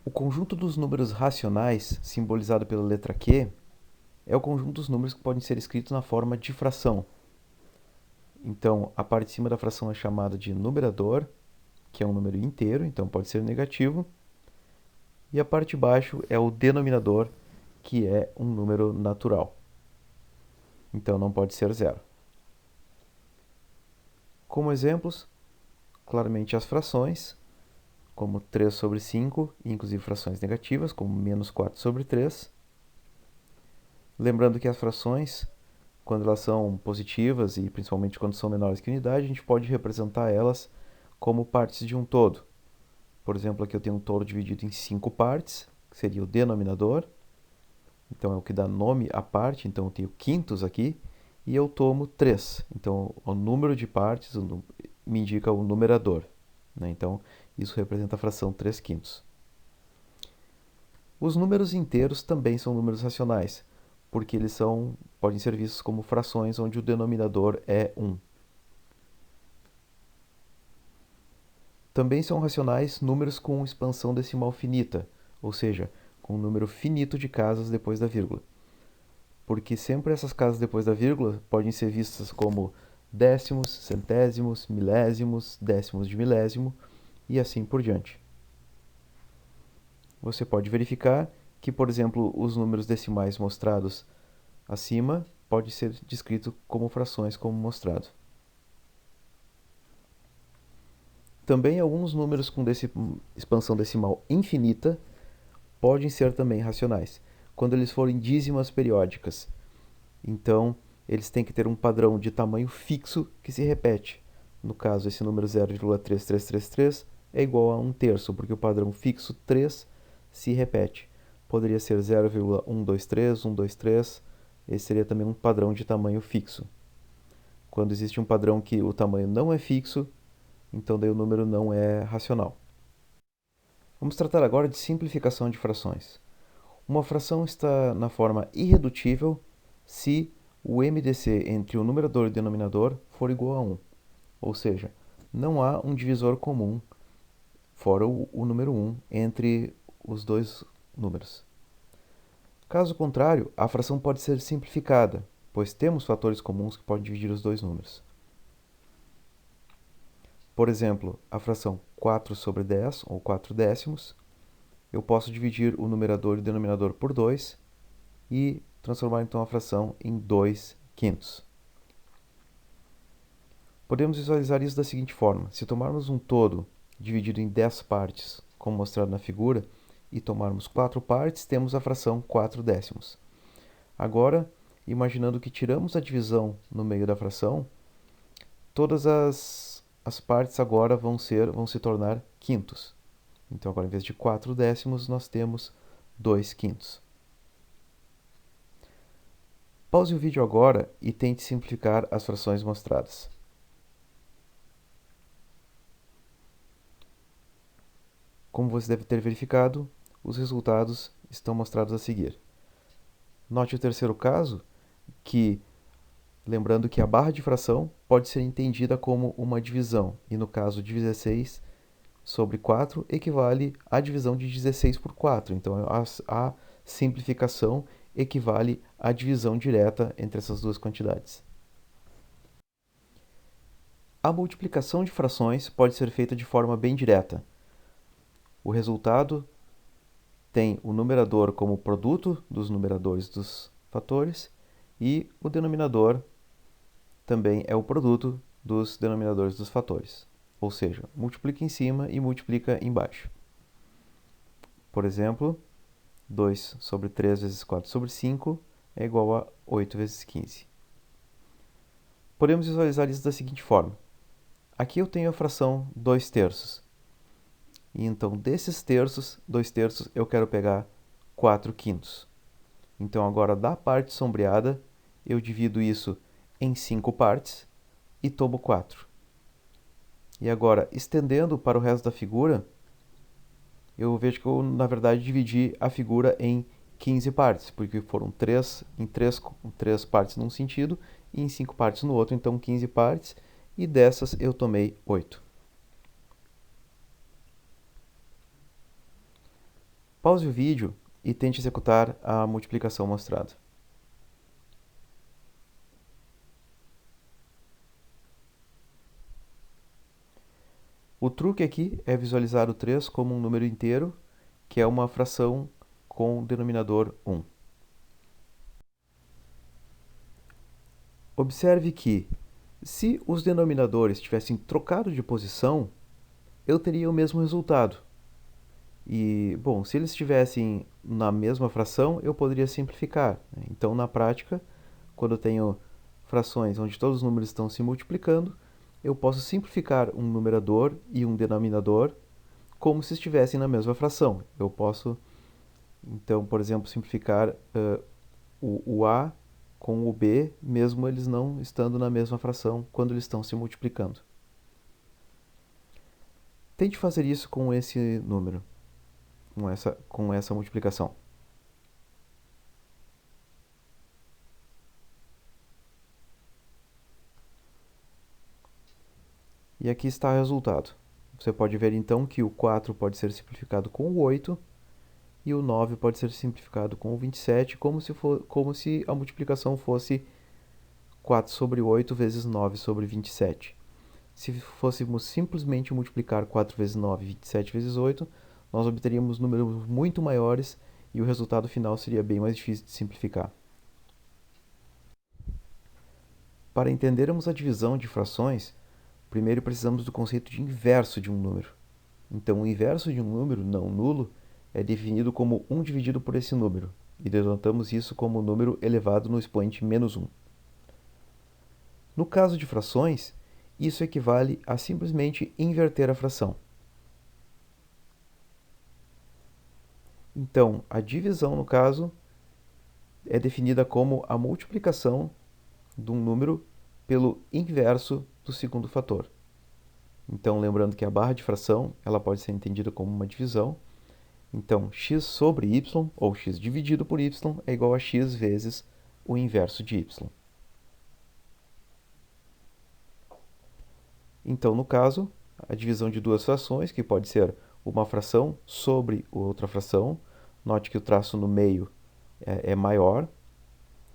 O conjunto dos números racionais, simbolizado pela letra Q, é o conjunto dos números que podem ser escritos na forma de fração. Então, a parte de cima da fração é chamada de numerador, que é um número inteiro, então pode ser negativo. E a parte de baixo é o denominador, que é um número natural. Então não pode ser zero. Como exemplos, claramente as frações, como 3 sobre 5, inclusive frações negativas, como menos 4 sobre 3. Lembrando que as frações, quando elas são positivas e principalmente quando são menores que unidade, a gente pode representar elas como partes de um todo. Por exemplo, aqui eu tenho um todo dividido em 5 partes, que seria o denominador. Então é o que dá nome à parte, então eu tenho quintos aqui, e eu tomo 3. Então o número de partes me indica o numerador. Né? Então isso representa a fração 3 quintos. Os números inteiros também são números racionais, porque eles podem ser vistos como frações onde o denominador é 1. Também são racionais números com expansão decimal finita, ou seja, com um número finito de casas depois da vírgula. Porque sempre essas casas depois da vírgula podem ser vistas como décimos, centésimos, milésimos, décimos de milésimo e assim por diante. Você pode verificar que, por exemplo, os números decimais mostrados acima podem ser descritos como frações, como mostrado. Também alguns números com expansão decimal infinita podem ser também racionais, quando eles forem dízimas periódicas. Então, eles têm que ter um padrão de tamanho fixo que se repete. No caso, esse número 0,3333 é igual a 1/3, porque o padrão fixo 3 se repete. Poderia ser 0,123, 123, esse seria também um padrão de tamanho fixo. Quando existe um padrão que o tamanho não é fixo, então daí o número não é racional. Vamos tratar agora de simplificação de frações. Uma fração está na forma irredutível se o MDC entre o numerador e o denominador for igual a 1. Ou seja, não há um divisor comum, fora o número 1, entre os dois números. Caso contrário, a fração pode ser simplificada, pois temos fatores comuns que podem dividir os dois números. Por exemplo, a fração 4 sobre 10, ou 4 décimos, eu posso dividir o numerador e o denominador por 2 e transformar então a fração em 2 quintos. Podemos visualizar isso da seguinte forma: se tomarmos um todo dividido em 10 partes, como mostrado na figura, e tomarmos 4 partes, temos a fração 4 décimos. Agora, imaginando que tiramos a divisão no meio da fração, todas as partes agora vão se tornar quintos. Então, agora, em vez de 4 décimos, nós temos 2 quintos. Pause o vídeo agora e tente simplificar as frações mostradas. Como você deve ter verificado, os resultados estão mostrados a seguir. Note o terceiro caso, lembrando que a barra de fração pode ser entendida como uma divisão, e no caso de 16 sobre 4 equivale à divisão de 16 por 4. Então, a simplificação equivale à divisão direta entre essas duas quantidades. A multiplicação de frações pode ser feita de forma bem direta. O resultado tem o numerador como produto dos numeradores dos fatores e o denominador também é o produto dos denominadores dos fatores. Ou seja, multiplica em cima e multiplica embaixo. Por exemplo, 2 sobre 3 vezes 4 sobre 5 é igual a 8 vezes 15. Podemos visualizar isso da seguinte forma. Aqui eu tenho a fração 2 terços. E então, desses terços, 2 terços, eu quero pegar 4 quintos. Então, agora, da parte sombreada, eu divido isso em 5 partes e tomo 4. E agora, estendendo para o resto da figura, eu vejo que eu, na verdade, dividi a figura em 15 partes, porque foram 3 partes num sentido e em 5 partes no outro, então 15 partes, e dessas eu tomei 8. Pause o vídeo e tente executar a multiplicação mostrada. O truque aqui é visualizar o 3 como um número inteiro, que é uma fração com denominador 1. Observe que, se os denominadores tivessem trocado de posição, eu teria o mesmo resultado. E, bom, se eles estivessem na mesma fração, eu poderia simplificar. Então, na prática, quando eu tenho frações onde todos os números estão se multiplicando, eu posso simplificar um numerador e um denominador como se estivessem na mesma fração. Eu posso, então, por exemplo, simplificar o A com o B, mesmo eles não estando na mesma fração quando eles estão se multiplicando. Tente fazer isso com esse número, com essa multiplicação. E aqui está o resultado. Você pode ver então que o 4 pode ser simplificado com o 8 e o 9 pode ser simplificado com o 27, como se a multiplicação fosse 4 sobre 8 vezes 9 sobre 27. Se fôssemos simplesmente multiplicar 4 vezes 9 e 27 vezes 8, nós obteríamos números muito maiores e o resultado final seria bem mais difícil de simplificar. Para entendermos a divisão de frações, primeiro precisamos do conceito de inverso de um número. Então, o inverso de um número não nulo é definido como 1 dividido por esse número, e denotamos isso como número elevado no expoente menos 1. No caso de frações, isso equivale a simplesmente inverter a fração. Então, a divisão, no caso, é definida como a multiplicação de um número pelo inverso do segundo fator. Então, lembrando que a barra de fração ela pode ser entendida como uma divisão. Então, x sobre y, ou x dividido por y, é igual a x vezes o inverso de y. Então, no caso, a divisão de duas frações, que pode ser uma fração sobre outra fração, note que o traço no meio é maior,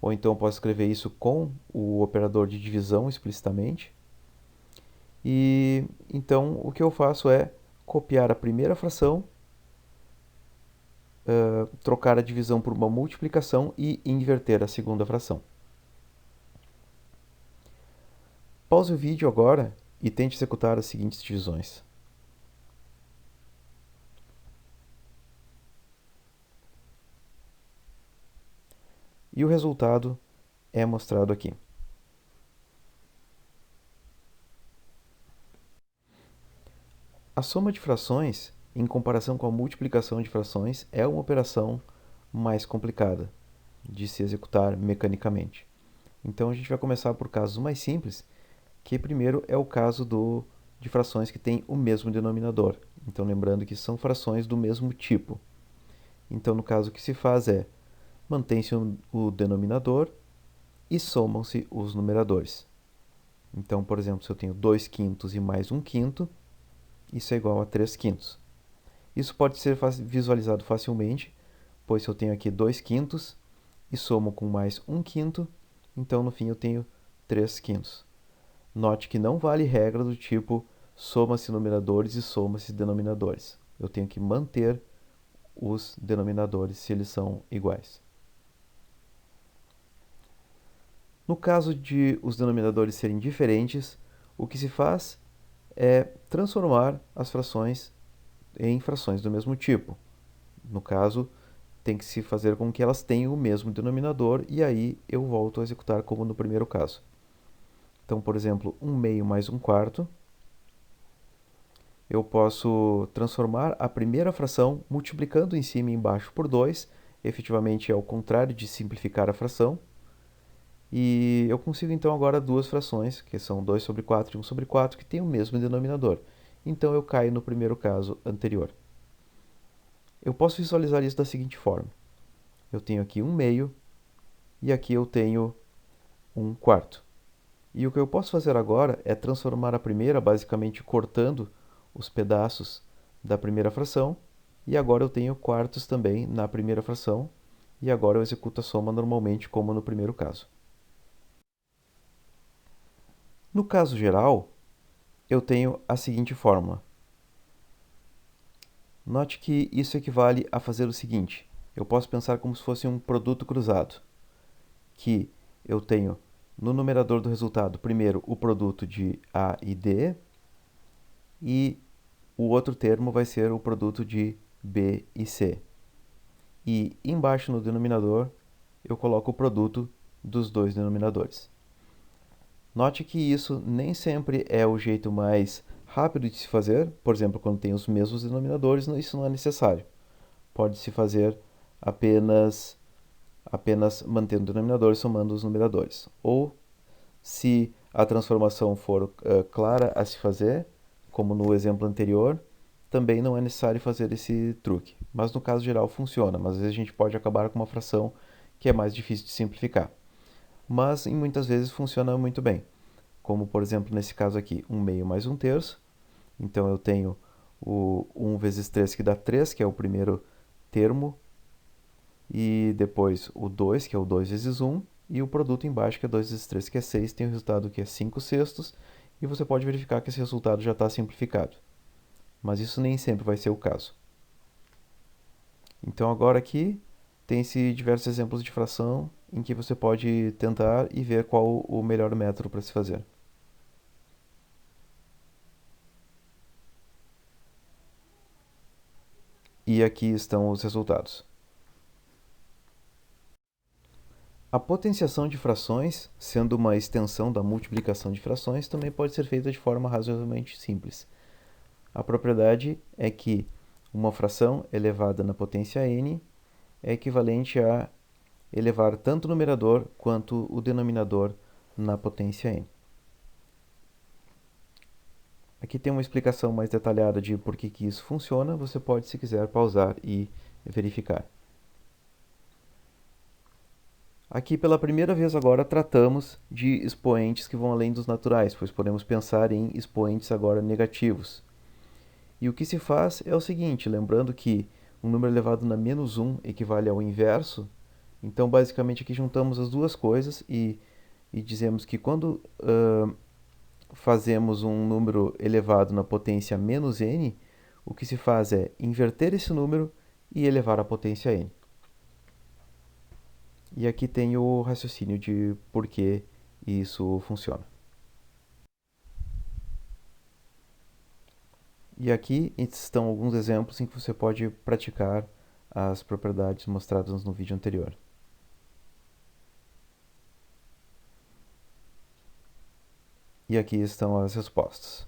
ou então eu posso escrever isso com o operador de divisão explicitamente. E então o que eu faço é copiar a primeira fração, trocar a divisão por uma multiplicação e inverter a segunda fração. Pause o vídeo agora e tente executar as seguintes divisões. E o resultado é mostrado aqui. A soma de frações, em comparação com a multiplicação de frações, é uma operação mais complicada de se executar mecanicamente. Então a gente vai começar por casos mais simples, que primeiro é o caso de frações que têm o mesmo denominador. Então lembrando que são frações do mesmo tipo. Então no caso o que se faz é, mantém-se o denominador e somam-se os numeradores. Então, por exemplo, se eu tenho 2 quintos e mais 1 quinto, isso é igual a 3 quintos. Isso pode ser visualizado facilmente, pois se eu tenho aqui 2 quintos e somo com mais 1 quinto, então no fim eu tenho 3 quintos. Note que não vale regra do tipo soma-se numeradores e soma-se denominadores. Eu tenho que manter os denominadores se eles são iguais. No caso de os denominadores serem diferentes, o que se faz é transformar as frações em frações do mesmo tipo. No caso, tem que se fazer com que elas tenham o mesmo denominador e aí eu volto a executar como no primeiro caso. Então, por exemplo, 1 meio mais 1 quarto, eu posso transformar a primeira fração multiplicando em cima e embaixo por 2, efetivamente é o contrário de simplificar a fração, e eu consigo então agora duas frações, que são 2 sobre 4 e 1 sobre 4, que têm o mesmo denominador. Então eu caio no primeiro caso anterior. Eu posso visualizar isso da seguinte forma. Eu tenho aqui 1 meio e aqui eu tenho 1 quarto. E o que eu posso fazer agora é transformar a primeira, basicamente cortando os pedaços da primeira fração, E agora eu tenho quartos também na primeira fração, e agora eu executo a soma normalmente como no primeiro caso. No caso geral, eu tenho a seguinte fórmula. Note que isso equivale a fazer o seguinte: eu posso pensar como se fosse um produto cruzado, que eu tenho no numerador do resultado, primeiro, o produto de A e D, e o outro termo vai ser o produto de B e C. E embaixo no denominador, eu coloco o produto dos dois denominadores. Note que isso nem sempre é o jeito mais rápido de se fazer. Por exemplo, quando tem os mesmos denominadores, isso não é necessário. Pode-se fazer apenas mantendo o denominador e somando os numeradores. Ou, se a transformação for clara a se fazer, como no exemplo anterior, também não é necessário fazer esse truque. Mas no caso geral funciona, mas às vezes a gente pode acabar com uma fração que é mais difícil de simplificar. Mas em muitas vezes funciona muito bem. Como por exemplo nesse caso aqui, 1 meio mais 1 terço. Então eu tenho o 1 vezes 3 que dá 3, que é o primeiro termo, e depois o 2, que é o 2 vezes 1, e o produto embaixo, que é 2 vezes 3, que é 6, tem o resultado que é 5 sextos, e você pode verificar que esse resultado já está simplificado. Mas isso nem sempre vai ser o caso. Então agora aqui tem-se diversos exemplos de fração em que você pode tentar e ver qual o melhor método para se fazer. E aqui estão os resultados. A potenciação de frações, sendo uma extensão da multiplicação de frações, também pode ser feita de forma razoavelmente simples. A propriedade é que uma fração elevada na potência n é equivalente a elevar tanto o numerador quanto o denominador na potência n. Aqui tem uma explicação mais detalhada de por que isso funciona. Você pode, se quiser, pausar e verificar. Aqui, pela primeira vez agora, tratamos de expoentes que vão além dos naturais, pois podemos pensar em expoentes agora negativos. E o que se faz é o seguinte, lembrando que um número elevado na menos 1 equivale ao inverso, então basicamente aqui juntamos as duas coisas e dizemos que quando fazemos um número elevado na potência menos n, o que se faz é inverter esse número e elevar a potência n. E aqui tem o raciocínio de por que isso funciona. E aqui estão alguns exemplos em que você pode praticar as propriedades mostradas no vídeo anterior. E aqui estão as respostas.